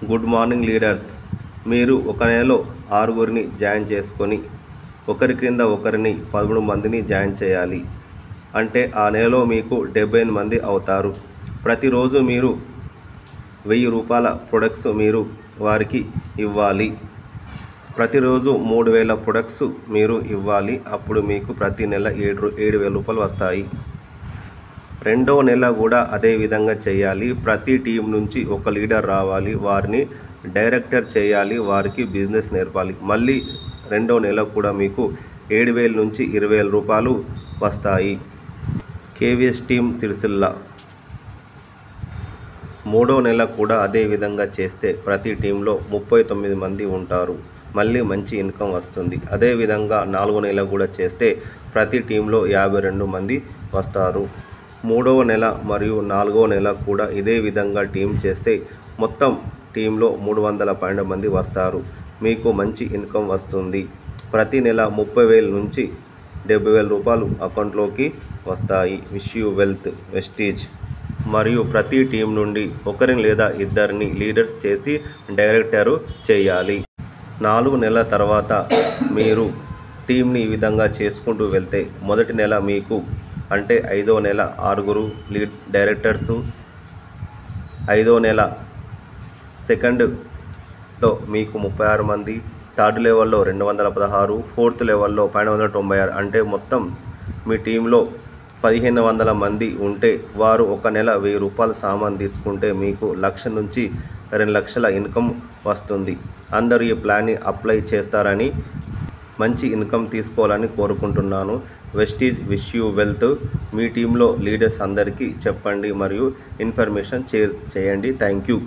Good morning leaders. మీరు ఒక నెలలో 6గురిని జాయిన్ చేసుకొని ఒకరి క్రింద ఒకరిని 13 మందిని జాయిన్ చేయాలి. అంటే ఆ నెలలో మీకు 78 మంది అవుతారు. ప్రతిరోజు మీరు 1000 రూపాయల ప్రొడక్ట్స్ మీరు వారికి ఇవ్వాలి. ప్రతిరోజు 3000 ప్రొడక్ట్స్ మీరు ఇవ్వాలి. అప్పుడు మీకు ప్రతి నెల 7,000 రూపాయలు వస్తాయి. రెండవ నెల కూడా అదే విధంగా చేయాలి. ప్రతి టీం నుంచి ఒక లీడర్ రావాలి, వారిని డైరెక్టర్ చేయాలి, వారికి బిజినెస్ నేర్పాలి. మళ్ళీ రెండవ నెల కూడా మీకు 7,000 నుంచి 20,000 రూపాయలు వస్తాయి. KVS team Sircilla. మూడో నెల కూడా అదే విధంగా చేస్తే ప్రతి టీంలో 39 మంది ఉంటారు. మళ్ళీ మంచి ఇన్కమ్ వస్తుంది. అదేవిధంగా 4వ నెల కూడా చేస్తే ప్రతి టీంలో 52 మంది వస్తారు. మూడవ నెల మరియు 4వ నెల కూడా ఇదే విధంగా టీం చేస్తే మొత్తం టీంలో 312 మంది వస్తారు. మీకు మంచి ఇన్కమ్ వస్తుంది. ప్రతి నెల 30,000 నుంచి 70,000 రూపాయలు అకౌంట్లోకి వస్తాయి. Wish you wealth, Vestige. మరియు ప్రతి టీం నుండి ఒకరిని లేదా ఇద్దరిని లీడర్స్ చేసి డైరెక్టర్ చేయాలి. 4 నెలల తర్వాత మీరు టీంని ఈ విధంగా చేసుకుంటూ వెళ్తే మొదటి నెల మీకు అంటే 5వ నెల 6గురు డైరెక్టర్సు, 5వ నెల సెకండ్లో మీకు 36 మంది, థర్డ్ లెవెల్లో 216, ఫోర్త్ లెవెల్లో 1296. అంటే మొత్తం మీ టీంలో 1500 మంది ఉంటే వారు ఒక నెల 1000 రూపాయల సామాన్ తీసుకుంటే మీకు 1,00,000 నుంచి 2 లక్షల ఇన్కమ్ వస్తుంది. అందరూ ఈ ప్లాన్ని అప్లై చేస్తారని, మంచి ఇన్కమ్ తీసుకోవాలని కోరుకుంటున్నాను. Vestige wish you wealth. మీ టీంలో లీడర్స్ అందరికీ చెప్పండి మరియు ఇన్ఫర్మేషన్ షేర్ చేయండి. Thank you.